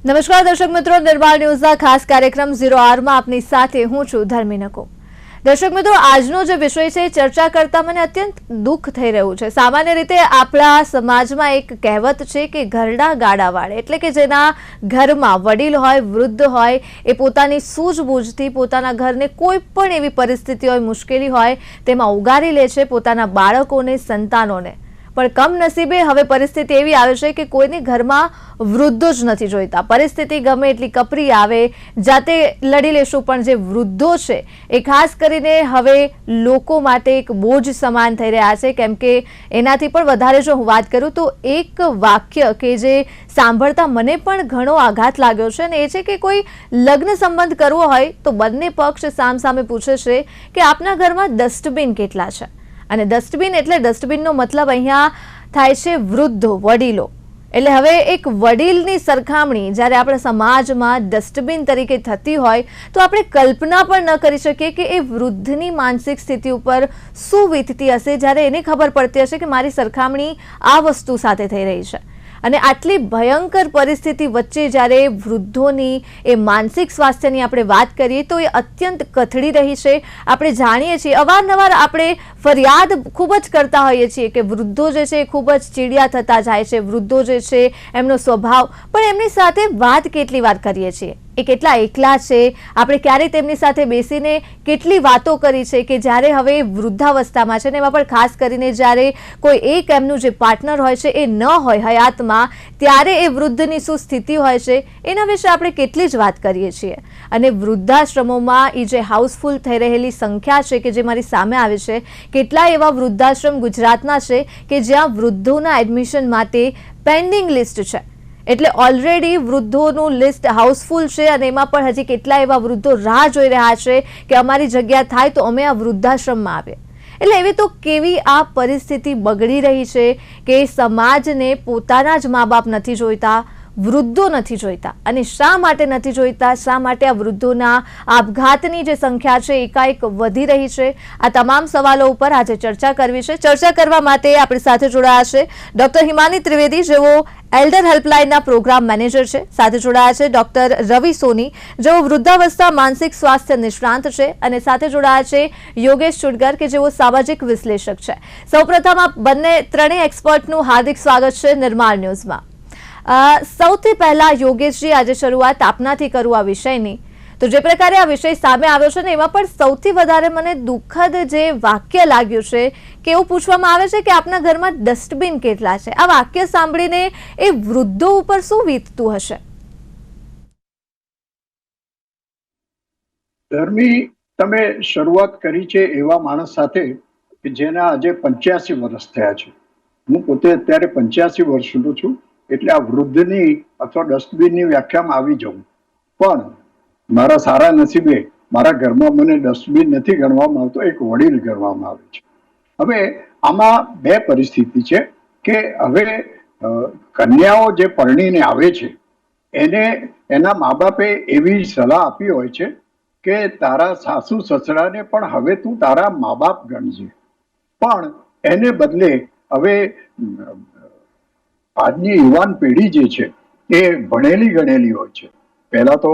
નમસ્કાર દર્શક મિત્રો, નિર્માણ ન્યૂઝના ખાસ કાર્યક્રમ 0R માં આપની સાથે હું છું ધર્મી નકો। દર્શક મિત્રો, આજનો જે વિષય છે ચર્ચા કરતા મને અત્યંત દુઃખ થઈ રહ્યું છે। સામાન્ય રીતે આપણા સમાજમાં એક કહેવત છે કે ઘરડા ગાડા વાળે, એટલે કે જેના ઘરમાં વડીલ હોય, વૃદ્ધ હોય, એ પોતાની સૂઝબૂઝથી પોતાના ઘરને કોઈ પણ એવી પરિસ્થિતિ હોય, મુશ્કેલી હોય તેમાં ઉગારી લે છે, પોતાના બાળકોને, સંતાનોને। પણ કમનસીબે હવે પરિસ્થિતિ એવી આવે છે કે કોઈની ઘરમાં વૃદ્ધો જ નથી જોઈતા। પરિસ્થિતિ ગમે એટલી કપરી આવે, જાતે લડી લેશું, પણ જે વૃદ્ધો છે એ ખાસ કરીને હવે લોકો માટે એક બોજ સમાન થઈ રહ્યા છે। કેમ કે એનાથી પણ વધારે જો હું વાત કરું તો એક વાક્ય કે જે સાંભળતા મને પણ ઘણો આઘાત લાગ્યો છે, અને એ છે કે કોઈ લગ્ન સંબંધ કરવો હોય તો બંને પક્ષ સામસામે પૂછે છે કે આપના ઘરમાં ડસ્ટબિન કેટલા છે। અને ડસ્ટબિન એટલે ડસ્ટબિનનો મતલબ અહીંયા થાય છે વૃદ્ધો, વડીલો। એટલે હવે એક વડીલની સરખામણી જ્યારે આપણા સમાજમાં ડસ્ટબિન તરીકે થતી હોય તો આપણે કલ્પના પણ ન કરી શકીએ કે એ વૃદ્ધની માનસિક સ્થિતિ ઉપર શું વીતતી હશે જ્યારે એને ખબર પડતી હશે કે મારી સરખામણી આ વસ્તુ સાથે થઈ રહી છે। અને આટલી ભયંકર પરિસ્થિતિ વચ્ચે જ્યારે વૃદ્ધોની એ માનસિક સ્વાસ્થ્યની આપણે વાત કરીએ તો એ અત્યંત કથળી રહી છે। આપણે જાણીએ છીએ, અવારનવાર આપણે ફરિયાદ ખૂબ જ કરતા હોઈએ છીએ કે વૃદ્ધો જે છે એ ખૂબ જ ચીડિયા થતા જાય છે, વૃદ્ધો જે છે એમનો સ્વભાવ, પણ એમની સાથે વાત કેટલી વાર કરીએ છીએ, એ કેટલા એકલા છે, આપણે ક્યારેય તેમની સાથે બેસીને કેટલી વાતો કરી છે કે જ્યારે હવે વૃદ્ધાવસ્થામાં છે ને એમાં પણ ખાસ કરીને જ્યારે કોઈ એક એમનું જે પાર્ટનર હોય છે એ ન હોય હયાતમાં, ત્યારે એ વૃદ્ધની શું સ્થિતિ હોય છે એના વિશે આપણે કેટલી જ વાત કરીએ છીએ। અને વૃદ્ધાશ્રમોમાં એ જે હાઉસફુલ થઈ રહેલી સંખ્યા છે કે જે મારી સામે આવે છે, કેટલાય એવા વૃદ્ધાશ્રમ ગુજરાતના છે કે જ્યાં વૃદ્ધોના એડમિશન માટે પેન્ડિંગ લિસ્ટ છે। એટલે ઓલરેડી વૃદ્ધોનું લિસ્ટ હાઉસફુલ છે અને એમાં પણ હજી કેટલા એવા વૃદ્ધો રાહ જોઈ રહ્યા છે કે અમારી જગ્યા થાય તો અમે આ વૃદ્ધાશ્રમમાં આવીએ। એટલે એવી તો કેવી આ પરિસ્થિતિ બગડી રહી છે કે સમાજને પોતાના જ મા બાપ નથી જોઈતા, વૃદ્ધો નથી જોઈતા। અને શા માટે નથી જોઈતા, શા માટે આ વૃદ્ધોના આપઘાતની જે સંખ્યા છે એકાએક વધી રહી છે, આ તમામ સવાલો ઉપર આજે ચર્ચા કરવી છે। ચર્ચા કરવા માટે આપણી સાથે જોડાયા છે ડોક્ટર હિમાની ત્રિવેદી, જેઓ એલ્ડર હેલ્પલાઇનના પ્રોગ્રામ મેનેજર છે। સાથે જોડાયા છે ડોક્ટર રવિ સોની, જેઓ વૃદ્ધાવસ્થા માનસિક સ્વાસ્થ્ય નિષ્ણાંત છે। અને સાથે જોડાયા છે યોગેશ ચુડગર કે જેઓ સામાજિક વિશ્લેષક છે। સૌપ્રથમ આ બંને ત્રણેય એક્સપર્ટનું હાર્દિક સ્વાગત છે નિર્માણ ન્યૂઝમાં। સૌથી પહેલા યોગેશજી, આજે શરૂઆત આપનાથી કરું આ વિષયની, તો જે પ્રકારે આ વિષય સામે આવ્યો છે ને એમાં પણ સૌથી વધારે મને દુઃખદ જે વાક્ય લાગ્યું છે કે એવું પૂછવામાં આવે છે કે આપના ઘરમાં ડસ્ટબિન કેટલા છે। આ વાક્ય સાંભળીને એ વૃદ્ધો ઉપર શું વીતતું હશે? ધર્મી, તમે શરૂઆત કરી છે એવા માણસ સાથે કે જેના આજે 85 વર્ષ થયા છે। હું પોતે અત્યારે 85 વર્ષનો છું, એટલે આ વૃદ્ધની અથવા ડસ્ટબિનની વ્યાખ્યામાં આવી જાઉં, પણ મારા સારા નસીબે મારા ઘરમાં મને ડસ્ટબિન નથી ગણવામાં આવતો, એક વડીલ ગણવામાં આવે છે। હવે આમાં બે પરિસ્થિતિ છે કે હવે કન્યાઓ જે પરણીને આવે છે એને એના મા બાપે એવી સલાહ આપી હોય છે કે તારા સાસુ સસરાને પણ હવે તું તારા મા બાપ ગણજે, પણ એને બદલે હવે આજની યુવાન પેઢી જે છે એ ભણેલી ગણેલી હોય છે। પહેલા તો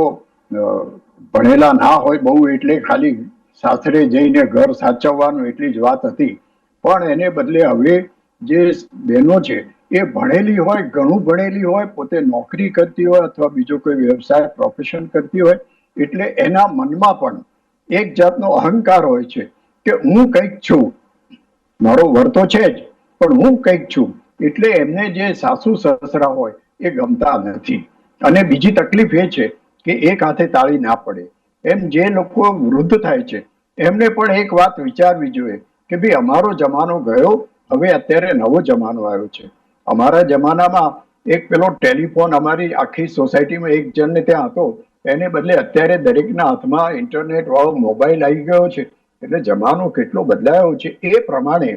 ભણેલા ના હોય બહુ, એટલે ખાલી સાસરે જઈને ઘર સાચવવાનું એટલી જ વાત હતી, પણ એને બદલે હવે જે બહેનો છે એ ભણેલી હોય, ઘણું ભણેલી હોય, પોતે નોકરી કરતી હોય અથવા બીજો કોઈ વ્યવસાય પ્રોફેશન કરતી હોય, એટલે એના મનમાં પણ એક જાતનો અહંકાર હોય છે કે હું કંઈક છું, મારો વર તો છે જ પણ હું કંઈક છું। એટલે એમને જે સાસુ સસરા હોય એ ગમતા નથી। અને બીજી તકલીફ એ છે કે એક હાથે તાળી ના પડે, એમ જે લોકો વૃદ્ધ થાય છે એમને પણ એક વાત વિચારવી જોઈએ કે ભાઈ અમારો જમાનો ગયો, હવે અત્યારે નવો જમાનો આવ્યો છે। અમારા જમાનામાં એક પેલો ટેલિફોન અમારી આખી સોસાયટીમાં એક જણને ત્યાં હતો, એને બદલે અત્યારે દરેકના હાથમાં ઇન્ટરનેટ વાળો મોબાઈલ આવી ગયો છે, એટલે જમાનો કેટલો બદલાયો છે। એ પ્રમાણે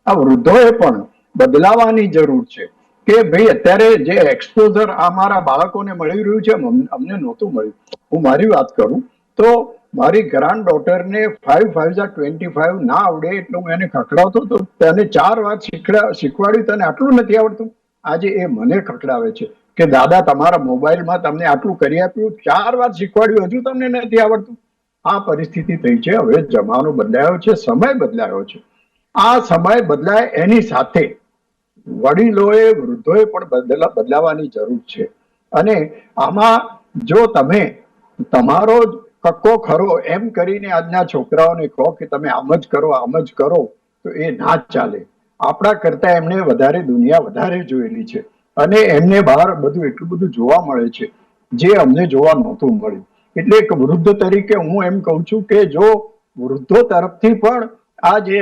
આ વૃદ્ધોએ પણ બદલાવાની જરૂર છે કે ભાઈ અત્યારે જે એક્સપોઝર અમારા બાળકોને મળી રહ્યું છે અમને નહોતું મળ્યું। હું મારી વાત કરું તો મારી ગ્રાન્ડ ડોટરને 5 5 25 ના આવડે એટલે હું એને ખખડાવતો તો તેને 4 વાર શીખવાડ્યું, તને આટલું નથી આવડતું, આજે એ મને ખખડાવે છે કે દાદા તમારા મોબાઈલમાં તમને આટલું કરી આપ્યું, 4 વાર શીખવાડ્યું, હજુ તમને નથી આવડતું. આ પરિસ્થિતિ થઈ છે. હવે જમાનો બદલાયો છે, સમય બદલાયો છે. આ સમય બદલાય એની સાથે વડીલોએ, વૃદ્ધોએ પણ બદલાવાની જરૂર છે. અને આમાં જો તમે તમારો કક્કો ખરો એમ કરીને આજના છોકરાઓને કહો કે તમે આમ જ કરો, આમ જ કરો, તો એ ના ચાલે. આપણા કરતા એમને વધારે દુનિયા વધારે જોયેલી છે અને એમને બહાર બધું એટલું બધું જોવા મળે છે જે અમને જોવા નહોતું મળ્યું. એટલે એક વૃદ્ધ તરીકે હું એમ કહું છું કે જો વૃદ્ધો તરફથી પણ આ જે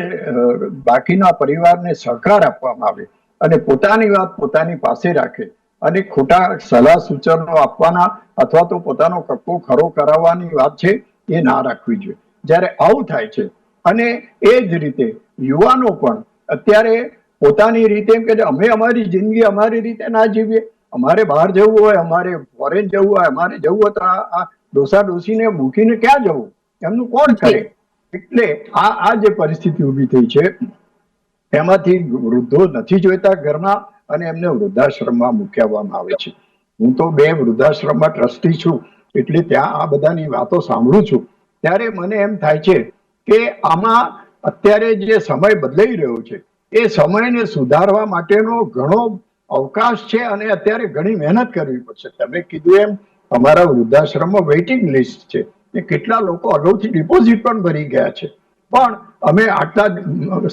બાકીના પરિવારને સહકાર આપવામાં આવે અને પોતાની વાત પોતાની પાસે રાખે અને ખોટા સલાહ સૂચનો આપવાના અથવા તો પોતાનો કક્કો ખરો કરાવવાની વાત છે એ ના રાખવી જોઈએ. જ્યારે આવું થાય છે અને એ જ રીતે યુવાનો પણ અત્યારે પોતાની રીતે એમ કે અમે અમારી જિંદગી અમારી રીતે ના જીવીએ, અમારે બહાર જવું હોય, અમારે ફોરેન જવું હોય, અમારે જવું હોય તો આ ડોસા ડોસીને મૂકીને ક્યાં જવું, એમનું કોણ કરે? એટલે આ જે પરિસ્થિતિ ઊભી થઈ છે એમાંથી વૃદ્ધો નથી જોઈતા ઘરમાં અને એમને વૃદ્ધાશ્રમમાં મૂકવામાં આવે છે. હું તો 2 વૃદ્ધાશ્રમમાં ટ્રસ્ટી છું, એટલે ત્યાં આ બધાની વાતો સાંભળું છું ત્યારે મને એમ થાય છે કે આમાં અત્યારે જે સમય બદલાઈ રહ્યો છે એ સમયને સુધારવા માટેનો ઘણો અવકાશ છે અને અત્યારે ઘણી મહેનત કરવી પડશે. તમે કીધું એમ અમારા વૃદ્ધાશ્રમમાં વેઇટિંગ લિસ્ટ છે, એ કેટલા લોકો અગાઉથી ડિપોઝિટ પણ ભરી ગયા છે, પણ અમે આટલા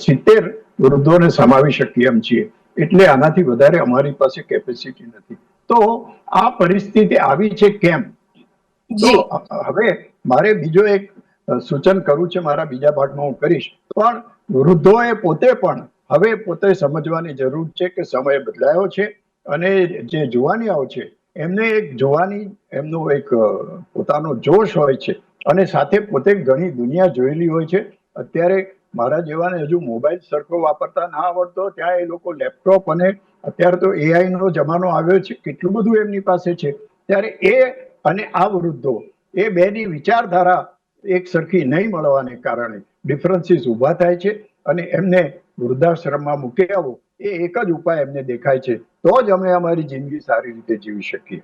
70 વૃદ્ધોને સમાવી શકીએ એમ છીએ, એટલે આનાથી વધારે અમારી પાસે કેપેસિટી નથી. તો આ પરિસ્થિતિ આવી છે કેમ? તો હવે મારે બીજો એક સૂચન કરવું છે, મારા બીજા ભાગમાં હું કરીશ, પણ વૃદ્ધોએ પોતે પણ હવે પોતે સમજવાની જરૂર છે કે સમય બદલાયો છે અને જે જુવાનિયાઓ છે એમને એક જોવાની એમનો એક પોતાનો જોશ હોય છે અને સાથે પોતે ઘણી દુનિયા જોયેલી હોય છે. અત્યારે મારા જેવાને હજુ મોબાઈલ સરખો વાપરતા ના આવડતો, ત્યાં એ લોકો લેપટોપ અને અત્યારે તો એઆઈ નો જમાનો આવ્યો છે, કેટલું બધું એમની પાસે છે. ત્યારે એ અને આ વૃદ્ધો એ બેની વિચારધારા એક સરખી નહીં મળવાને કારણે ડિફરન્સીસ ઉભા થાય છે અને એમને વૃદ્ધાશ્રમમાં મૂકી આવો એ એક જ ઉપાય એમને દેખાય છે, તો જ અમે અમારી જિંદગી સારી રીતે જીવી શકીએ.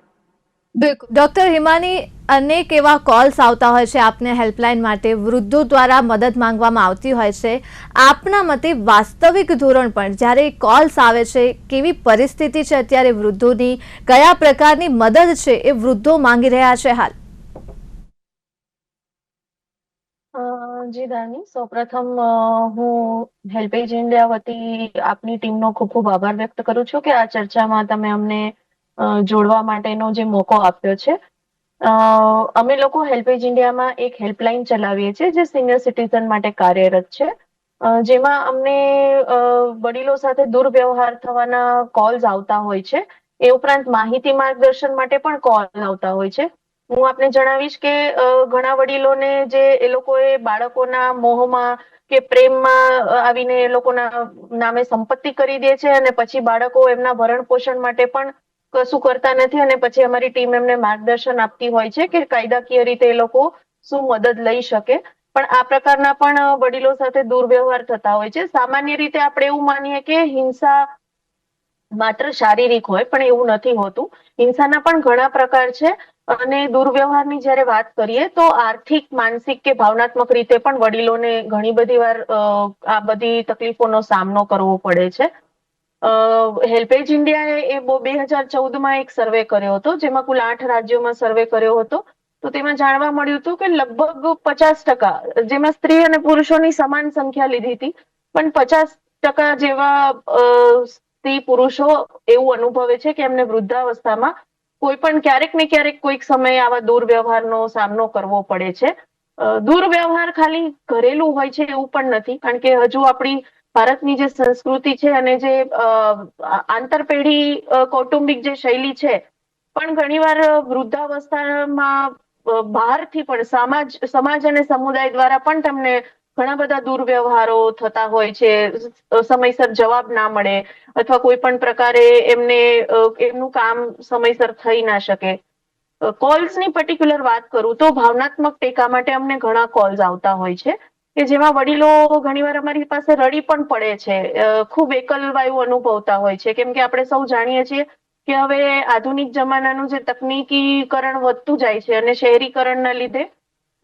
બિલકુલ ડોક્ટર હિમાની, અનેક એવા કોલ્સ આવતા હોય છે આપને હેલ્પલાઇન માટે, વૃદ્ધો દ્વારા મદદ માંગવામાં આવતી હોય છે. આપના મતે વાસ્તવિક ધોરણ પર જ્યારે કોલ્સ આવે છે, કેવી પરિસ્થિતિ છે અત્યારે વૃદ્ધોની, કયા પ્રકારની મદદ છે એ વૃદ્ધો માંગી રહ્યા છે હાલ? જી દાની, સૌપ્રથમ હું હેલ્પેજ ઇન્ડિયા વતી આપની ટીમનો ખૂબ ખૂબ આભાર વ્યક્ત કરું છું કે આ ચર્ચામાં તમે અમને જોડવા માટેનો જે મોકો આપ્યો છે. અમે લોકો હેલ્પેજ ઇન્ડિયામાં એક હેલ્પલાઇન ચલાવીએ છીએ જે સિનિયર સિટીઝન માટે કાર્યરત છે, જેમાં અમને વડીલો સાથે દુર્વ્યવહાર થવાના કોલ્સ આવતા હોય છે. એ ઉપરાંત માહિતી માર્ગદર્શન માટે પણ કોલ આવતા હોય છે. હું આપને જણાવીશ કે ઘણા વડીલોને જે એ લોકોએ બાળકોના મોહમાં કે પ્રેમમાં આવીને એ લોકોના નામે સંપત્તિ કરી દે છે અને પછી બાળકો એમના ભરણ પોષણ માટે પણ કશું કરતા નથી અને પછી અમારી ટીમ એમને માર્ગદર્શન આપતી હોય છે કે કાયદાકીય રીતે એ લોકો શું મદદ લઈ શકે. પણ આ પ્રકારના પણ વડીલો સાથે દુર્વ્યવહાર થતા હોય છે. સામાન્ય રીતે આપણે એવું માનીએ કે હિંસા માત્ર શારીરિક હોય, પણ એવું નથી હોતું. હિંસાના પણ ઘણા પ્રકાર છે અને દુર્વ્યવહારની જ્યારે વાત કરીએ તો આર્થિક, માનસિક કે ભાવનાત્મક રીતે પણ વડીલોને ઘણી બધી વાર આ બધી તકલીફોનો સામનો કરવો પડે છે. હેલ્પેજ ઇન્ડિયાએ એ 2014માં એક સર્વે કર્યો હતો, જેમાં કુલ 8 રાજ્યોમાં સર્વે કર્યો હતો. તો તેમાં જાણવા મળ્યું હતું કે લગભગ 50%, જેમાં સ્ત્રી અને પુરુષોની સમાન સંખ્યા લીધી હતી, પણ 50% જેવા સ્ત્રી પુરુષો એવું અનુભવે છે કે એમને વૃદ્ધાવસ્થામાં કોઈ પણ ક્યારેક ને ક્યારેક કોઈક સમયે આવા દુર્વ્યવહારનો સામનો કરવો પડે છે. દુર્વ્યવહાર ખાલી ઘરેલું હોય છે એવું પણ નથી, કારણ કે હજુ આપણી ભારતની જે સંસ્કૃતિ છે અને જે આંતરપેઢી કૌટુંબિક જે શૈલી છે, પણ ઘણીવાર વૃદ્ધાવસ્થામાં બહારથી પણ સમાજ અને સમુદાય દ્વારા પણ તમને ઘણા બધા દુર્વ્યવહારો થતા હોય છે. સમયસર જવાબ ના મળે અથવા કોઈ પણ પ્રકારે એમનું કામ સમયસર થઈ ના શકે. કોલ્સની પર્ટિક્યુલર વાત કરું તો ભાવનાત્મક ટેકા માટે અમને ઘણા કોલ્સ આવતા હોય છે કે જેમાં વડીલો ઘણીવાર અમારી પાસે રડી પણ પડે છે, ખૂબ એકલવાયું અનુભવતા હોય છે, કેમ કે આપણે સૌ જાણીએ છીએ કે હવે આધુનિક જમાનાનું જે તકનીકીકરણ વધતું જાય છે અને શહેરીકરણના લીધે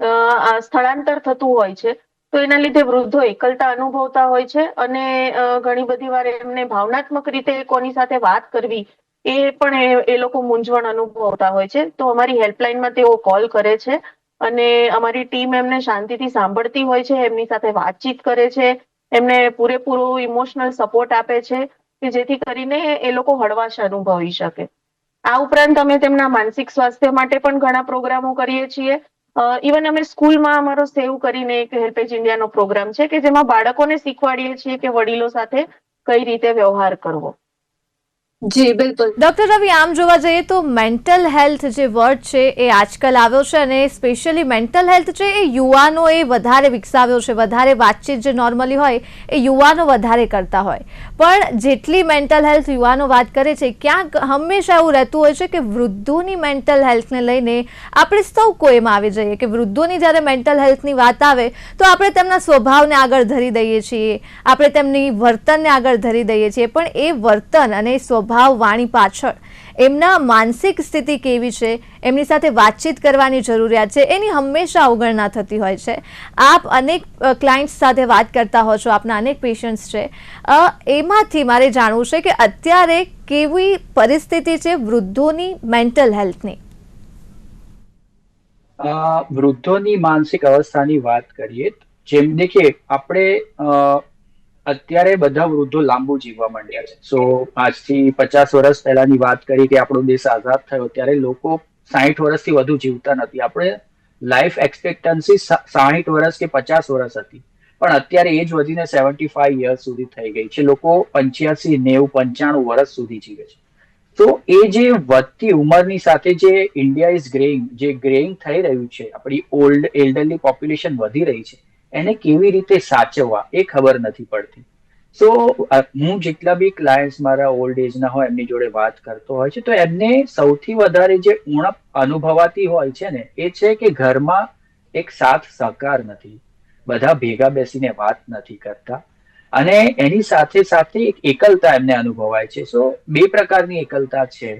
આ સ્થળાંતર થતું હોય છે, તો એના લીધે વૃદ્ધો એકલતા અનુભવતા હોય છે અને ઘણી બધી વાર એમને ભાવનાત્મક રીતે કોની સાથે વાત કરવી એ પણ એ લોકો મૂંઝવણ અનુભવતા હોય છે. તો અમારી હેલ્પલાઇનમાં તેઓ કોલ કરે છે અને અમારી ટીમ એમને શાંતિથી સાંભળતી હોય છે, એમની સાથે વાતચીત કરે છે, એમને પૂરેપૂરું ઇમોશનલ સપોર્ટ આપે છે કે જેથી કરીને એ લોકો હળવાશ અનુભવી શકે. આ ઉપરાંત અમે તેમના માનસિક સ્વાસ્થ્ય માટે પણ ઘણા પ્રોગ્રામો કરીએ છીએ. ઇવન અમે સ્કૂલમાં અમારો સેવ કરીને એક હેલ્પેજ ઇન્ડિયાનો પ્રોગ્રામ છે કે જેમાં બાળકોને શીખવાડીએ છીએ કે વડીલો સાથે કઈ રીતે વ્યવહાર કરવો. જી બિલકુલ. ડોક્ટર રવિ, આમ જોવા જઈએ તો મેન્ટલ હેલ્થ જે વર્ડ છે એ આજકાલ આવ્યો છે અને સ્પેશિયલી મેન્ટલ હેલ્થ છે એ યુવાનોએ વધારે વિકસાવ્યો છે. વધારે વાતચીત જે નોર્મલી હોય એ યુવાનો વધારે કરતા હોય, પણ જેટલી મેન્ટલ હેલ્થ યુવાનો વાત કરે છે, ક્યાંક હંમેશા એવું રહેતું હોય છે કે વૃદ્ધોની મેન્ટલ હેલ્થને લઈને આપણે સૌ કોઈમાં આવી જઈએ કે વૃદ્ધોની જ્યારે મેન્ટલ હેલ્થની વાત આવે તો આપણે તેમના સ્વભાવને આગળ ધરી દઈએ છીએ, આપણે તેમની વર્તનને આગળ ધરી દઈએ છીએ, પણ એ વર્તન અને ભાવ વાણી પાછળ એમના માનસિક સ્થિતિ કેવી છે, એમની સાથે વાતચીત કરવાની જરૂરિયાત છે, એની હંમેશા અવગણના થતી હોય છે. આપ અનેક ક્લાયન્ટ્સ સાથે વાત કરતા હો છો, આપના અનેક પેશન્ટ્સ છે, એમાંથી મારે જાણવું છે કે અત્યારે કેવી પરિસ્થિતિ છે વૃદ્ધોની મેન્ટલ હેલ્થની? વૃદ્ધોની માનસિક અવસ્થાની વાત કરીએ, જેમ દેખીએ આપણે અત્યારે બધા વૃદ્ધો લાંબુ જીવવા માંડ્યા છે. સો આજથી 50 વર્ષ પહેલાની વાત કરી કે આપણો દેશ આઝાદ થયો ત્યારે લોકો 60 વર્ષથી વધુ જીવતા નથી. આપણે લાઈફ એક્સપેક્ટન્સી 60 વર્ષ કે 50 વર્ષ હતી, પણ અત્યારે એજ વધીને 75 યર્સ સુધી થઈ ગઈ છે. લોકો 85, 90, 95 વર્ષ સુધી જીવે છે. તો એ જે વધતી ઉંમરની સાથે જે ઇન્ડિયા ઇઝ ગ્રેઇંગ, જે ગ્રેઇંગ થઈ રહ્યું છે, આપણી એલ્ડરલી પોપ્યુલેશન વધી રહી છે, એને કેવી રીતે સાચવવા એ ખબર નથી પડતી. સો હું જેટલા બી ક્લાયન્ટ્સ મારા ઓલ્ડ એજના હોય એમની જોડે વાત કરતો હોય છે, તો એમને સૌથી વધારે જે ઉણપ અનુભવાતી હોય છે ને એ છે કે ઘરમાં એક સાથ સહકાર નથી, બધા ભેગા બેસીને વાત નથી કરતા અને એની સાથે સાથે એક એકલતા એમને અનુભવાય છે. સો બે પ્રકારની એકલતા છે.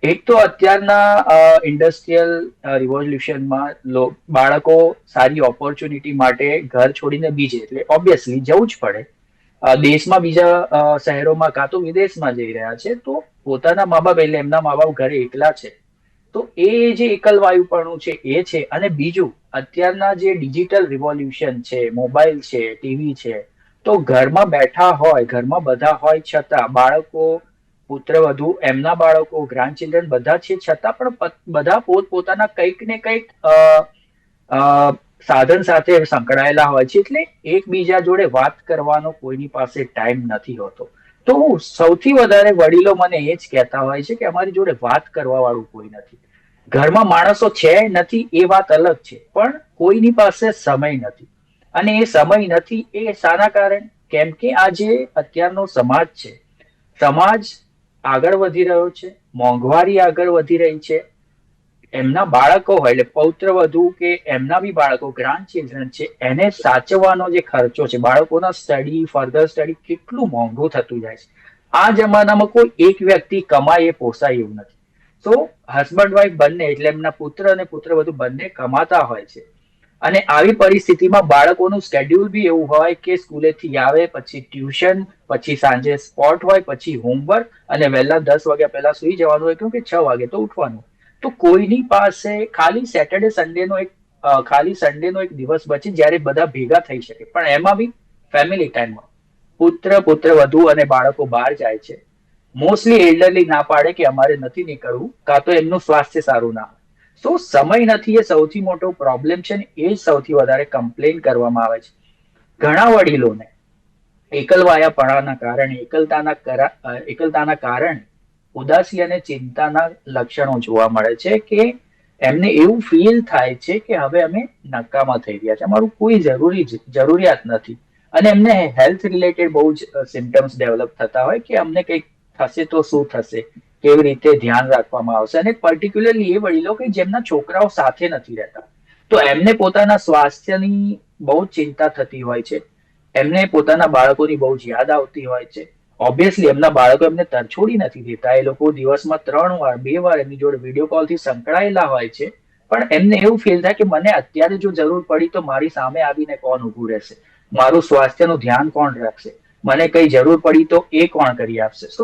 એક તો અત્યારના ઇન્ડસ્ટ્રીયલ રિવોલ્યુશનમાં બાળકો સારી ઓપોર્ચ્યુનિટી માટે ઘર છોડીને બીજે એટલે ઓબ્વિયસલી જવું જ પડે. દેશમાં બીજા શહેરોમાં કાં તો વિદેશમાં જઈ રહ્યા છે, તો પોતાના મા બાપ એટલે એમના મા બાપ ઘરે એકલા છે, તો એ જે એકલવાયુપણું છે એ છે. અને બીજું અત્યારના જે ડિજિટલ રિવોલ્યુશન છે, મોબાઈલ છે, ટીવી છે, તો ઘરમાં બેઠા હોય, ઘરમાં બધા હોય છતાં બાળકો, પુત્રવધુ, એમના બાળકો, ગ્રાન્ડ ચિલ્ડ્રન બધા છે છતાં પણ બધા પોતાના કંઈક ને કંઈક સાધન સાથે સંકળાયેલા હોય છે, એટલે એકબીજા જોડે વાત કરવાનો કોઈની પાસે ટાઈમ નથી હોતો. તો સૌથી વધારે વડીલો મને એ જ કહેતા હોય છે કે અમારી જોડે વાત કરવા વાળું કોઈ નથી. ઘરમાં માણસો છે નથી એ વાત અલગ છે, પણ કોઈની પાસે સમય નથી. અને એ સમય નથી એ શાના કારણે? કેમ કે આ જે અત્યારનો સમાજ છે, સમાજ આગળ વધી રહ્યો છે, મોંઘવારી આગળ વધી રહી છે, એમના બાળકો હોય એટલે પૌત્ર વધુ કે એમના બી બાળકો, ગ્રાન્ડ ચિલ્ડ્રન છે, એને સાચવવાનો જે ખર્ચો છે, બાળકોના સ્ટડી, ફર્ધર સ્ટડી કેટલું મોંઘું થતું જાય છે. આ જમાનામાં કોઈ એક વ્યક્તિ કમાય એ પોસાય એવું નથી. તો હસબન્ડ વાઈફ બંને એટલે એમના પુત્ર અને પુત્રવધુ બંને કમાતા હોય છે. અને આવી પરિસ્થિતિમાં બાળકોનું સ્કેડ્યુલ બી એવું હોય કે સ્કૂલેથી આવે પછી ટ્યુશન, પછી સાંજે સ્પોર્ટ હોય, પછી હોમવર્ક અને વહેલા 10 વાગ્યા પહેલા સુઈ જવાનું હોય, કેમ કે 6 વાગે તો ઉઠવાનું. તો કોઈની પાસે ખાલી સેટરડે સન્ડેનો એક દિવસ બચે જ્યારે બધા ભેગા થઈ શકે, પણ એમાં બી ફેમિલી ટાઈમમાં પુત્રવધુ અને બાળકો બહાર જાય છે. મોસ્ટલી એલ્ડરલી ના પાડે કે અમારે નથી નીકળવું, કાં તો એમનું સ્વાસ્થ્ય સારું ના હોય. તો સમય નથી એ સૌથી મોટો પ્રોબ્લેમ છે ને એ જ સૌથી વધારે કમ્પ્લેન કરવામાં આવે છે. ઘણા વડીલોને એકલવાયાપણાના કારણે, એકલતાના કારણે ઉદાસી અને ચિંતાના લક્ષણો જોવા મળે છે કે એમને એવું ફીલ થાય છે કે હવે અમે નકામા થઈ ગયા છે, અમારું કોઈ જરૂરિયાત નથી. અને એમને હેલ્થ રિલેટેડ બહુ જ સિમ્ટમ્સ ડેવલપ થતા હોય કે અમને કંઈક થશે તો શું થશે, કેવી રીતે ધ્યાન રાખવામાં આવશે. અને પર્ટિક્યુલરલી એ વડીલો કે જેમના છોકરાઓ સાથે નથી રહેતા, તો એમને પોતાના સ્વાસ્થ્યની બહુ જ ચિંતા થતી હોય છે, એમને પોતાના બાળકોની બહુ જ યાદ આવતી હોય છે. ઓબ્વિયસલી એમના બાળકો એમને તરછોડી નથી દેતા. એ લોકો દિવસમાં 3 વાર 2 વાર એમની જોડે વિડીયો કોલથી સંકળાયેલા હોય છે, પણ એમને એવું ફીલ થાય કે મને અત્યારે જો જરૂર પડી તો મારી સામે આવીને કોણ ઊભું રહેશે, મારું સ્વાસ્થ્યનું ધ્યાન કોણ રાખશે, મને કઈ જરૂર પડી તો એ કોણ કરી આપશે. તો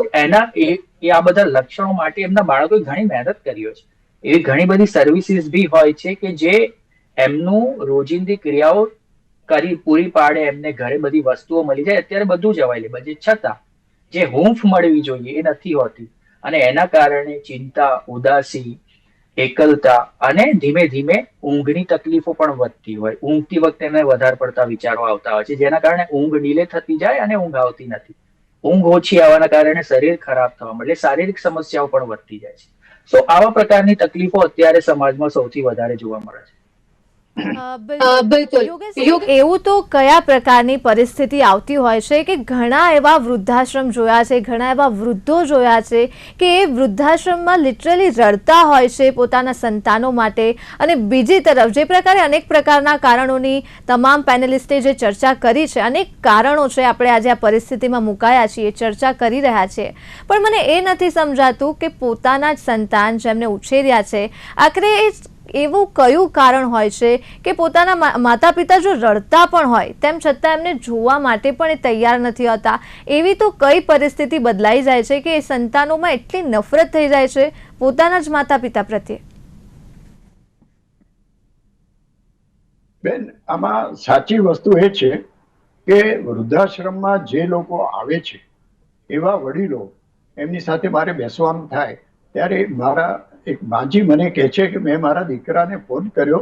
આ બધા લક્ષણો માટે એમના બાળકોએ ઘણી મહેનત કરી હોય છે. એવી ઘણી બધી સર્વિસીસ બી હોય છે કે જે એમનું રોજિંદી ક્રિયાઓ પૂરી પાડે, એમને ઘરે બધી વસ્તુઓ મળી જાય. અત્યારે બધું જ અવેલેબલ છે, છતાં જે હૂંફ મળવી જોઈએ એ નથી હોતી, અને એના કારણે ચિંતા, ઉદાસી, એકલતા અને ધીમે ધીમે ઊંઘની તકલીફો પણ વધતી હોય. ઊંઘતી વખતે એને વધારે પડતા વિચારો આવતા હોય છે, જેના કારણે ઊંઘ ડીલે થતી જાય અને ઊંઘ આવતી નથી. ઊંઘ ઓછી આવવાના કારણે શરીર ખરાબ થવા મળે, શારીરિક સમસ્યાઓ પણ વધતી જાય છે. તો આવા પ્રકારની તકલીફો અત્યારે સમાજમાં સૌથી વધારે જોવા મળે છે. બિલકુલ. એવું તો કયા પ્રકારની પરિસ્થિતિ આવતી હોય છે કે ઘણા એવા વૃદ્ધાશ્રમ જોયા છે, ઘણા એવા વૃદ્ધો જોયા છે કે એ વૃદ્ધાશ્રમમાં લિટરલી રડતા હોય છે પોતાના સંતાનો માટે, અને બીજી તરફ જે પ્રકારે અનેક પ્રકારના કારણોની તમામ પેનલિસ્ટે જે ચર્ચા કરી છે, અનેક કારણો છે, આપણે આજે આ પરિસ્થિતિમાં મુકાયા છીએ, ચર્ચા કરી રહ્યા છીએ, પણ મને એ નથી સમજાતું કે પોતાના જ સંતાન જેમને ઉછેર્યા છે, આખરે એવું કયું કારણ હોય છે કે પોતાના માતા પિતા જો રડતા પણ હોય તેમ છતાં એમને જોવા માટે પણ એ તૈયાર નથી હોતા. એવી તો કઈ પરિસ્થિતિ બદલાઈ જાય છે કે એ સંતાનોમાં એટલી નફરત થઈ જાય છે પોતાના જ માતા પિતા પ્રત્યે? બેન, આમાં સાચી વસ્તુ એ છે કે વૃદ્ધાશ્રમમાં જે લોકો આવે છે એવા વડીલો, એમની સાથે મારે બેસવાનું થાય ત્યારે મારા એક માજી મને કહે છે કે મેં મારા દીકરાને ફોન કર્યો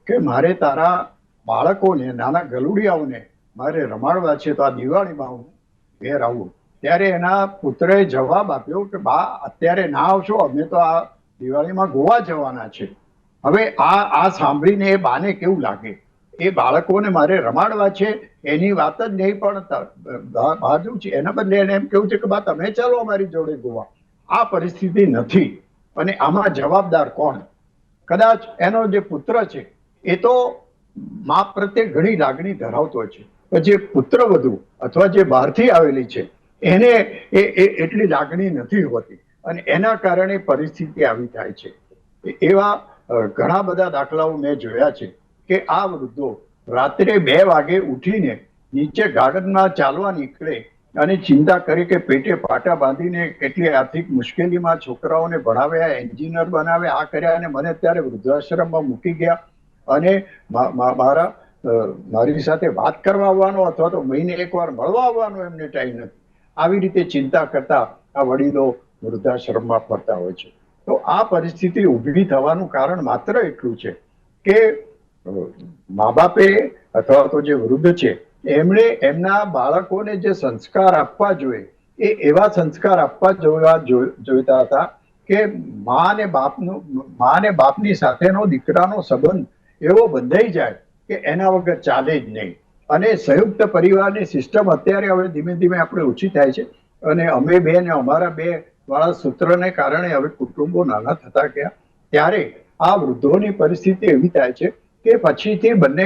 કે મારે તારા બાળકોને, નાના ગલુડિયાઓને મારે રમાડવા છે, તો આ દિવાળીમાં હું ઘેર આવું. ત્યારે એના પુત્રએ જવાબ આપ્યો કે બા અત્યારે ના આવશો, અમે તો આ દિવાળીમાં ગોવા જવાના છે. હવે આ સાંભળીને એ બાને કેવું લાગે? એ બાળકોને મારે રમાડવા છે એની વાત જ નહીં, પણ બાજુ છે એના બદલે એને એમ કેવું છે કે બા તમે ચાલો અમારી જોડે ગોવા. આ પરિસ્થિતિ નથી. અને આમાં જવાબદાર કોણ? કદાચ એનો જે પુત્ર છે એ તો મા પ્રત્યે ઘણી લાગણી ધરાવતો છે, પણ જે પુત્રવધુ અથવા જે બહારથી આવેલી છે એને એટલી લાગણી નથી હોતી, અને એના કારણે પરિસ્થિતિ આવી થાય છે. એવા ઘણા બધા દાખલાઓ મેં જોયા છે કે આ વૃદ્ધો રાત્રે 2 વાગે ઉઠીને નીચે ગાર્ડનમાં ચાલવા નીકળે અને ચિંતા કરી કે પેટે પાટા બાંધીને કેટલી આર્થિક મુશ્કેલીમાં છોકરાઓને ભણાવ્યા, એન્જિનિયર બનાવ્યા, આ કર્યા, અને મને અત્યારે વૃદ્ધાશ્રમમાં મૂકી ગયા, અને મારી સાથે વાત કરવા આવવાનો અથવા તો મહિને 1 વાર મળવા આવવાનો એમને ટાઈમ નથી. આવી રીતે ચિંતા કરતા આ વડીલો વૃદ્ધાશ્રમમાં ફરતા હોય છે. તો આ પરિસ્થિતિ ઊભી થવાનું કારણ માત્ર એટલું છે કે મા બાપે અથવા તો જે વૃદ્ધ છે એમણે એમના બાળકોને જે સંસ્કાર આપવા જોઈએ એ એવા સંસ્કાર આપવા જોઈતા હતા કે મા અને બાપની સાથેનો દીકરાનો સંબંધ એવો બંધાઈ જાય કે એના વગર ચાલે જ નહીં. અને સંયુક્ત પરિવારની સિસ્ટમ અત્યારે હવે ધીમે ધીમે આપણે ઓછી થાય છે, અને અમે 2 ને અમારા 2 વાળા સૂત્રને કારણે હવે કુટુંબો નાના થતા ગયા. ત્યારે આ વૃદ્ધોની પરિસ્થિતિ એવી થાય છે કે પછીથી બંને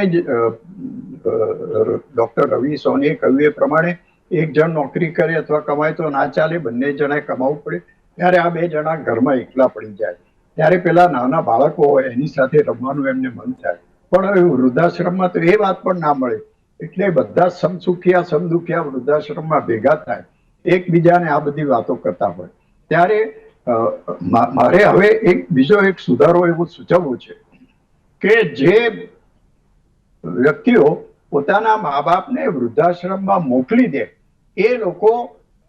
ડોક્ટર રવિ સોનીએ કહ્યું એ પ્રમાણે એક જણ નોકરી કરે અથવા કમાય તો ના ચાલે, બંને જણાએ કમાવું પડે. ત્યારે આ 2 જણા ઘરમાં એકલા પડી જાય. ત્યારે પેલા નાના બાળકો હોય એની સાથે રમવાનું એમને મન થાય, પણ હવે વૃદ્ધાશ્રમમાં તો એ વાત પણ ના મળે. એટલે બધા સમસુખિયા સમદુખિયા વૃદ્ધાશ્રમમાં ભેગા થાય, એકબીજાને આ બધી વાતો કરતા હોય. ત્યારે મારે હવે બીજો એક સુધારો એવું સૂચવવું છે કે જે વ્યક્તિઓ પોતાના મા બાપને વૃદ્ધાશ્રમમાં મોકલી દે એ લોકો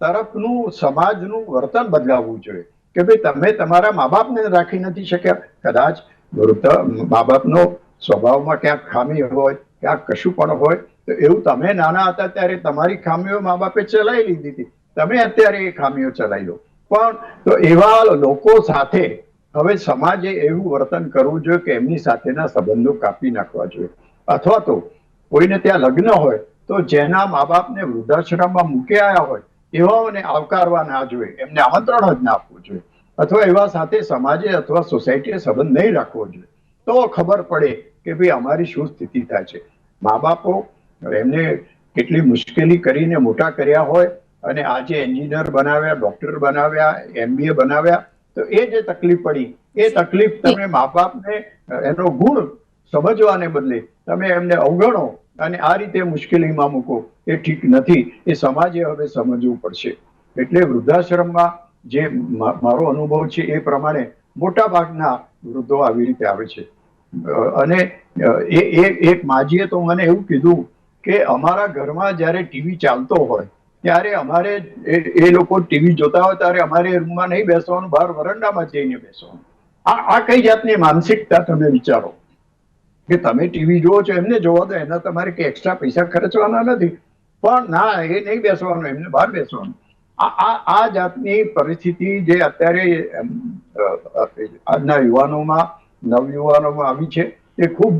તરફનું સમાજનું વર્તન બદલાવવું જોઈએ કે ભાઈ તમે તમારા મા બાપને રાખી નથી શક્યા. કદાચ વૃદ્ધ મા બાપનો સ્વભાવમાં ક્યાંક ખામી હોય, ક્યાંક કશું પણ હોય, તો એવું તમે નાના હતા ત્યારે તમારી ખામીઓ મા બાપે ચલાવી લીધી હતી, તમે અત્યારે એ ખામીઓ ચલાવી લો. પણ તો એવા લોકો સાથે હવે સમાજે એવું વર્તન કરવું જોઈએ કે એમની સાથેના સંબંધો કાપી નાખવા જોઈએ, અથવા તો કોઈને ત્યાં લગ્ન હોય તો જેના મા બાપને વૃદ્ધાશ્રમમાં મૂકી આવ્યા હોય એવાઓને આવકારવા ના જોઈએ, એમને આમંત્રણ જ ના આપવું જોઈએ, અથવા એવા સાથે સમાજે અથવા સોસાયટીએ સંબંધ નહીં રાખવો જોઈએ. તો ખબર પડે કે ભાઈ અમારી શું સ્થિતિ થાય છે. મા બાપો એમને કેટલી મુશ્કેલી કરીને મોટા કર્યા હોય અને આજે એન્જિનિયર બનાવ્યા, ડોક્ટર બનાવ્યા, MBA બનાવ્યા, તો એ જે તકલીફ પડી એ તકલીફ તમે મા બાપને એનો ગુણ સમજવાને બદલે તમે એમને અવગણો અને આ રીતે મુશ્કેલીમાં મૂકો, એ ઠીક નથી. એ સમાજે હવે સમજવું પડશે. એટલે વૃદ્ધાશ્રમમાં જે મારો અનુભવ છે એ પ્રમાણે મોટા ભાગના વૃદ્ધો આવી રીતે આવે છે. અને એક માજીએ તો મને એવું કીધું કે અમારા ઘરમાં જ્યારે ટીવી ચાલતો હોય ત્યારે અમારે એ લોકો ટીવી જોતા હોય ત્યારે અમારે રૂમમાં નહીં બેસવાનું, બહાર વરંડામાં જઈને બેસવાનું. આ કઈ જાતની માનસિકતા તમે વિચારો કે તમે ટીવી જુઓ છો, એમને જોવા દો, એના તમારે કઈ એક્સ્ટ્રા પૈસા ખર્ચવાના નથી, પણ ના, એ નહીં બેસવાનું, એમને બહાર બેસવાનું. આ જાતની પરિસ્થિતિ જે અત્યારે આજના યુવાનોમાં, નવયુવાનોમાં આવી છે એ ખૂબ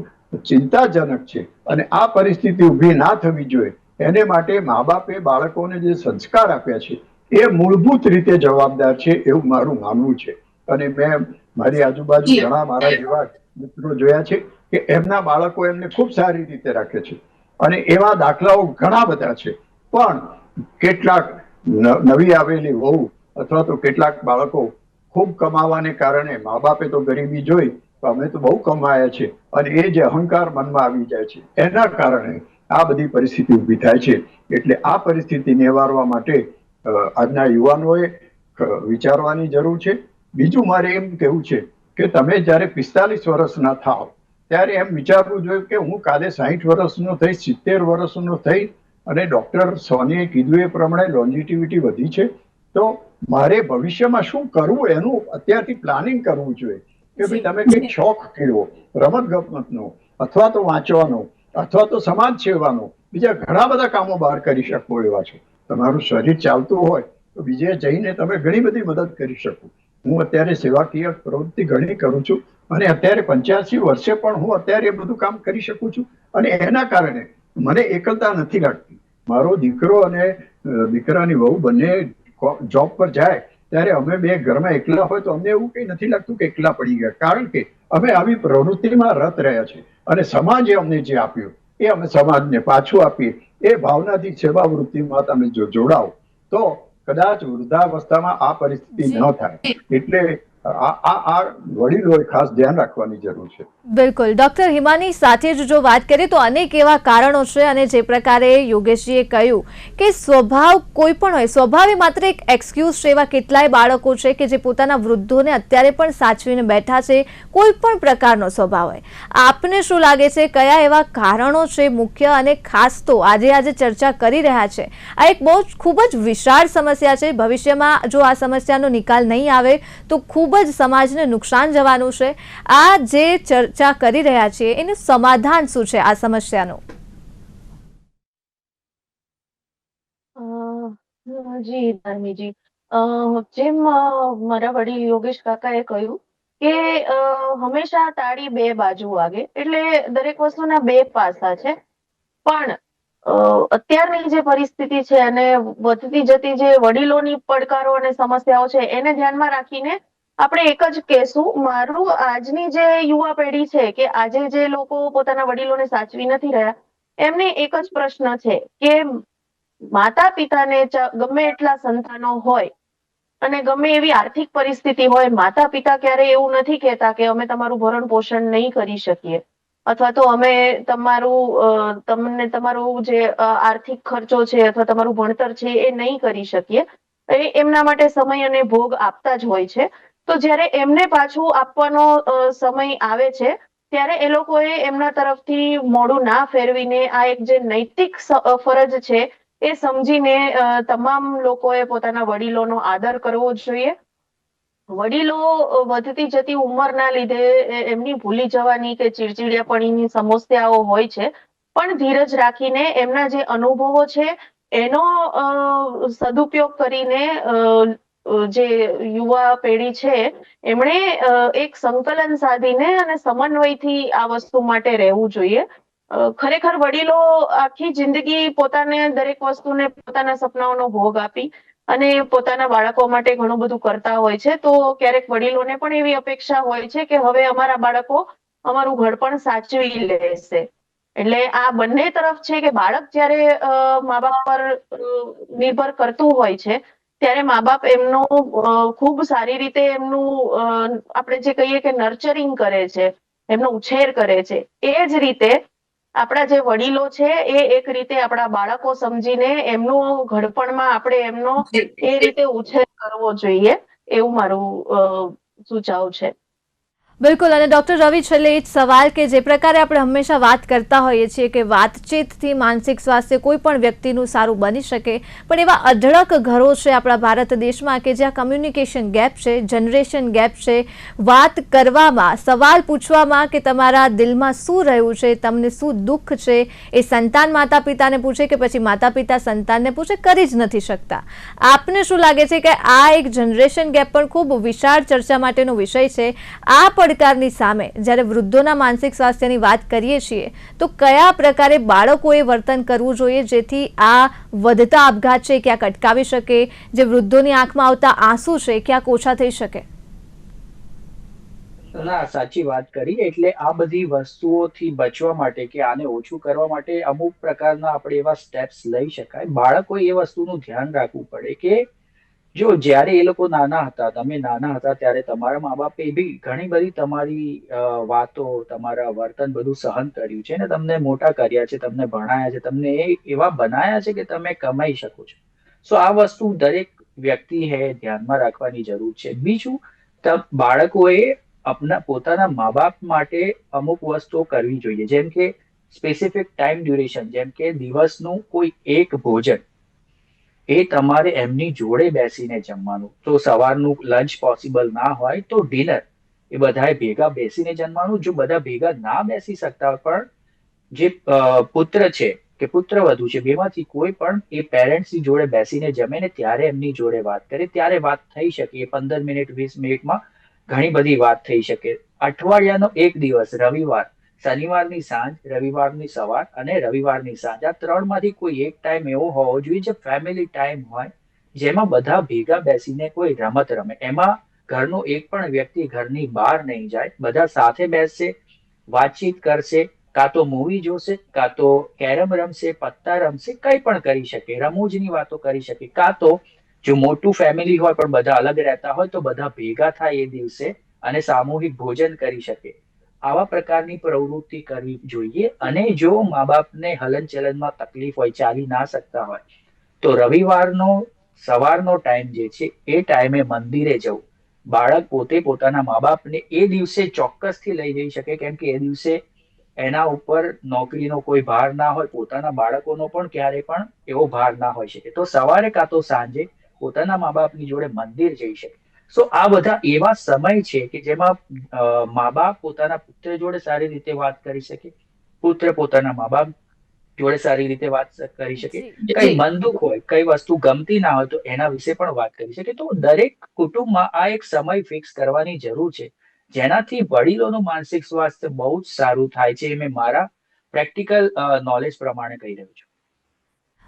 ચિંતાજનક છે. અને આ પરિસ્થિતિ ઊભી ના થવી જોઈએ. એને માટે મા બાપે બાળકોને જે સંસ્કાર આપ્યા છે એ મૂળભૂત રીતે જવાબદાર છે એવું મારું માનવું છે. અને મેં મારી આજુબાજુ ઘણા મારા જેવા મિત્રો જોયા છે કે એમના બાળકો એમને ખૂબ સારી રીતે રાખે છે, અને એવા દાખલાઓ ઘણા બધા છે. પણ કેટલાક નવી આવેલી વહુ અથવા તો કેટલાક બાળકો ખૂબ કમાવાને કારણે મા બાપે તો ગરીબી જોઈ, અમે તો બહુ કમાયા છે, અને એ જે અહંકાર મનમાં આવી જાય છે એના કારણે આ બધી પરિસ્થિતિ ઊભી થાય છે. એટલે આ પરિસ્થિતિ નિવારવા માટે આજના યુવાનોએ વિચારવાની જરૂર છે. બીજું મારે એમ કહેવું છે કે તમે જ્યારે 45 વર્ષના થાવ ત્યારે એમ વિચારવું જોઈએ કે હું કાલે 60 વર્ષનો થઈ, 70 વર્ષનો થઈ, અને ડોક્ટર સોનીએ કીધું એ પ્રમાણે લોન્જિટિવિટી વધી છે, તો મારે ભવિષ્યમાં શું કરવું એનું અત્યારથી પ્લાનિંગ કરવું જોઈએ. કે ભાઈ તમે કંઈક શોખ કેળવો, રમત ગમતનો, અથવા તો વાંચવાનો, અથવા તો સમાજ સેવાનો, બીજા ઘણા બધા કામો બહાર કરી શકો એવા છો. તમારું શરીર ચાલતું હોય તો બીજે જઈને તમે ઘણી બધી મદદ કરી શકો. હું અત્યારે સેવાકીય પ્રવૃત્તિ ઘણી કરું છું, અને અત્યારે 85 વર્ષે પણ હું અત્યારે એ બધું કામ કરી શકું છું. અને એના કારણે મને એકલતા નથી લાગતી. મારો દીકરો અને દીકરાની વહુ બંને જોબ પર જાય ત્યારે અમે બે ઘરમાં એકલા હોય તો અમને એવું કંઈ નથી લાગતું કે એકલા પડી ગયા, કારણ કે અમે આવી પ્રવૃત્તિમાં રત રહ્યા છે, અને સમાજે અમને જે આપ્યું એ અમે સમાજને પાછું આપીએ. એ ભાવનાથી સેવા વૃત્તિમાં તમે જો જોડાઓ તો કદાચ વૃદ્ધાવસ્થામાં આ પરિસ્થિતિ ન થાય. એટલે આ વડીલોએ ખાસ ધ્યાન રાખવાની જરૂર છે. બિલકુલ. ડોક્ટર હિમાની સાથે જ જો વાત કરીએ તો અનેક એવા કારણો છે, અને જે પ્રકારે યોગેશજીએ કહ્યું કે સ્વભાવ કોઈ પણ હોય, સ્વભાવ એ માત્ર એક એક્સક્યુઝ છે. એવા કેટલાય બાળકો છે કે જે પોતાના વૃદ્ધોને અત્યારે પણ સાચવીને બેઠા છે, કોઈ પણ પ્રકારનો સ્વભાવ હોય. આપને શું લાગે છે, કયા એવા કારણો છે મુખ્ય? અને ખાસ તો આજે ચર્ચા કરી રહ્યા છે, આ એક બહુ ખૂબ જ વિશાળ સમસ્યા છે. ભવિષ્યમાં જો આ સમસ્યાનો નિકાલ નહીં આવે તો ખૂબ જ સમાજને નુકસાન જવાનું છે. આ જે ચર્ચા કરી રહ્યા છીએ એનું સમાધાન શું છે આ સમસ્યાનું? જી ધાર્મીજી, જેમ મારા વડીલ યોગેશ કાકાએ કહ્યું કે હંમેશા તાળી બે બાજુ વાગે, એટલે દરેક વસ્તુના બે પાસા છે. પણ અત્યારની જે પરિસ્થિતિ છે અને વધતી જતી જે વડીલોની પડકારો અને સમસ્યાઓ છે એને ધ્યાનમાં રાખીને આપણે એક જ કહેશું, મારું આજની જે યુવા પેઢી છે કે આજે જે લોકો પોતાના વડીલોને સાચવી નથી રહ્યા, એમને એક જ પ્રશ્ન છે કે માતા પિતાને ગમે એટલા સંતાનો હોય અને ગમે એવી આર્થિક પરિસ્થિતિ હોય, માતા પિતા ક્યારેય એવું નથી કહેતા કે અમે તમારું ભરણ પોષણ નહીં કરી શકીએ, અથવા તો અમે તમને તમારો જે આર્થિક ખર્ચો છે અથવા તમારું ભણતર છે એ નહીં કરી શકીએ. એમના માટે સમય અને ભોગ આપતા જ હોય છે. તો જ્યારે એમને પાછું આપવાનો સમય આવે છે ત્યારે એ લોકોએ એમના તરફથી મોઢું ના ફેરવીને આ એક જે નૈતિક ફરજ છે એ સમજીને તમામ લોકોએ પોતાના વડીલોનો આદર કરવો જોઈએ. વડીલો વધતી જતી ઉંમરના લીધે એમની ભૂલી જવાની કે ચીડચીડિયાપણીની સમસ્યાઓ હોય છે, પણ ધીરજ રાખીને એમના જે અનુભવો છે એનો સદુપયોગ કરીને જે યુવા પેઢી છે એમણે એક સંકલન સાધીને અને સમન્વયથી આ વસ્તુ માટે રહેવું જોઈએ. ખરેખર વડીલો આખી જિંદગી પોતાને દરેક વસ્તુને પોતાના સપનાઓનો ભોગ આપી અને પોતાના બાળકો માટે ઘણું બધું કરતા હોય છે. તો ક્યારેક વડીલોને પણ એવી અપેક્ષા હોય છે કે હવે અમારા બાળકો અમારું ઘડપણ સાચવી લેશે. એટલે આ બંને તરફ છે કે બાળક જ્યારે મા બાપ પર નિર્ભર કરતું હોય છે ત્યારે મા બાપ એમનું ખૂબ સારી રીતે એમનું આપણે જે કહીએ કે નર્ચરિંગ કરે છે, એમનો ઉછેર કરે છે. એ જ રીતે આપણા જે વડીલો છે એ એક રીતે આપણા બાળકો સમજીને એમનું ઘડપણમાં આપણે એમનો એ રીતે ઉછેર કરવો જોઈએ, એવું મારું સુચાવ છે. બિલકુલ. અને ડોક્ટર રવિ, છેલ્લે એ જ સવાલ કે જે પ્રકારે આપણે હંમેશા વાત કરતા હોઈએ છીએ કે વાતચીતથી માનસિક સ્વાસ્થ્ય કોઈ પણ વ્યક્તિનું સારું બની શકે, પણ એવા અઢળક ઘરો છે આપણા ભારત દેશમાં કે જ્યાં કમ્યુનિકેશન ગેપ છે, જનરેશન ગેપ છે. વાત કરવામાં, સવાલ પૂછવામાં કે તમારા દિલમાં શું રહ્યું છે, તમને શું દુઃખ છે, એ સંતાન માતા પિતાને પૂછે કે પછી માતા પિતા સંતાનને પૂછે, કરી જ નથી શકતા. આપને શું લાગે છે કે આ એક જનરેશન ગેપ પણ ખૂબ વિશાળ ચર્ચા માટેનો વિષય છે? આ પડકારની સામે જ્યારે વૃદ્ધોના માનસિક સ્વાસ્થ્યની વાત કરીએ છીએ તો કયા પ્રકારે બાળકોએ વર્તન કરવું જોઈએ જેથી આ વધતા આપઘાત છે ક્યાંક અટકાવી શકે, જે વૃદ્ધોની આંખમાં આવતા આંસુ છે ક્યાંક ઓછા થઈ શકે? ના, સાચી વાત કરી. એટલે આ બધી વસ્તુઓથી બચવા માટે કે આને ઓછું કરવા માટે અમુક પ્રકારના આપણે એવા સ્ટેપ્સ લઈ શકાય. બાળકોએ એ વસ્તુનું ધ્યાન રાખવું પડે કે જો જ્યારે એ લોકો નાના હતા, તમે નાના હતા ત્યારે તમારા મા બાપે બી ઘણી બધી તમારી વાતો, તમારા વર્તન બધું સહન કર્યું છે ને તમને મોટા કર્યા છે, તમને ભણાયા છે, તમને એવા બનાયા છે કે તમે કમાઈ શકો છો. સો આ વસ્તુ દરેક વ્યક્તિએ ધ્યાનમાં રાખવાની જરૂર છે. બીજું, બાળકોએ પોતાના મા બાપ માટે અમુક વસ્તુઓ કરવી જોઈએ, જેમ કે સ્પેસિફિક ટાઈમ ડ્યુરેશન, જેમ કે દિવસનું કોઈ એક ભોજન એ તમારે એમની જોડે બેસીને જમવાનું. તો સવારનું લંચ પોસિબલ ના હોય તો ડિનર એ બધાએ ભેગા બેસીને જમવાનું. જો બધા ભેગા ના બેસી શકતા હોય પણ જે પુત્ર છે કે પુત્ર વધુ છે, બેમાંથી કોઈ પણ એ પેરેન્ટ્સની જોડે બેસીને જમે ને ત્યારે એમની જોડે વાત કરે, ત્યારે વાત થઈ શકે. એ 15 મિનિટ 20 મિનિટમાં ઘણી બધી વાત થઈ શકે. અઠવાડિયાનો એક દિવસ, રવિવાર, શનિવારની સાંજ, રવિવારની સવાર અને રવિવારની સાંજ, આ ત્રણમાંથી કોઈ એક ટાઈમ એવો હોવો જોઈએ જે ફેમિલી ટાઈમ હોય, જેમાં બધા ભેગા બેસીને કોઈ રમત રમે. એમાં ઘરનો એક પણ વ્યક્તિ ઘરની બહાર નહીં જાય, બધા સાથે બેસશે, વાતચીત કરશે, કાં તો મૂવી જોશે, કાં તો કેરમ રમશે, પત્તા રમશે, કંઈ પણ કરી શકે, રમૂજની વાતો કરી શકે. કાં તો જો મોટું ફેમિલી હોય પણ બધા અલગ રહેતા હોય તો બધા ભેગા થાય એ દિવસે અને સામૂહિક ભોજન કરી શકે. આવા પ્રકારની પ્રવૃત્તિ કરવી જોઈએ. અને જો મા બાપને હલનચલનમાં તકલીફ હોય, ચાલી ના શકતા હોય, તો રવિવારનો સવારનો ટાઈમ જે છે એ ટાઈમે મંદિરે જવું. બાળક પોતે પોતાના મા બાપને એ દિવસે ચોક્કસથી લઈ જઈ શકે, કેમ કે એ દિવસે એના ઉપર નોકરીનો કોઈ ભાર ના હોય, પોતાના બાળકોનો પણ ક્યારે પણ એવો ભાર ના હોઈ શકે. તો સવારે કાં તો સાંજે પોતાના મા બાપની જોડે મંદિર જઈ શકે. સો આ બધા એવા સમય છે કે જેમાં મા બાપ પોતાના પુત્ર જોડે સારી રીતે વાત કરી શકે, પુત્ર પોતાના મા બાપ જોડે સારી રીતે વાત કરી શકે. કઈ મન દુઃખ હોય, કઈ વસ્તુ ગમતી ના હોય તો એના વિશે પણ વાત કરી શકે. તો દરેક કુટુંબમાં આ એક સમય ફિક્સ કરવાની જરૂર છે, જેનાથી વડીલોનું માનસિક સ્વાસ્થ્ય બહુ જ સારું થાય છે. એ મેં મારા પ્રેક્ટિકલ નોલેજ પ્રમાણે કહી રહ્યું છું.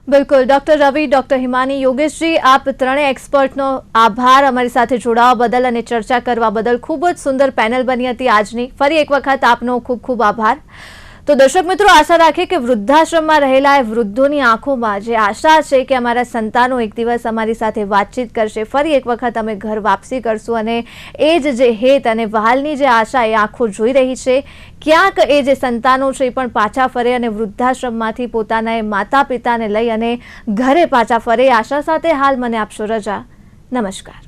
બિલકુલ. ડોક્ટર રવિ, ડોક્ટર હિમાની, યોગેશજી, આપ ત્રણેય એક્સપર્ટનો આભાર અમારી સાથે જોડાવા બદલ અને ચર્ચા કરવા બદલ. ખૂબ જ સુંદર પેનલ બની હતી આજની. ફરી એક વખત આપનો ખૂબ ખૂબ આભાર. તો દર્શક મિત્રો, આશા રાખીએ કે વૃદ્ધાશ્રમમાં રહેલા એ વૃદ્ધોની આંખોમાં જે આશા છે કે અમારા સંતાનો એક દિવસ અમારી સાથે વાતચીત કરશે, ફરી એક વખત અમે ઘર વાપસી કરશું, અને એ જ જે હેત અને વહાલની જે આશા એ આંખો જોઈ રહી છે, ક્યાંક એ જે સંતાનો છે એ પણ પાછા ફરે અને વૃદ્ધાશ્રમમાંથી પોતાના માતા પિતાને લઈ અને ઘરે પાછા ફરે. આશા સાથે હાલ મને આપશો રજા. નમસ્કાર.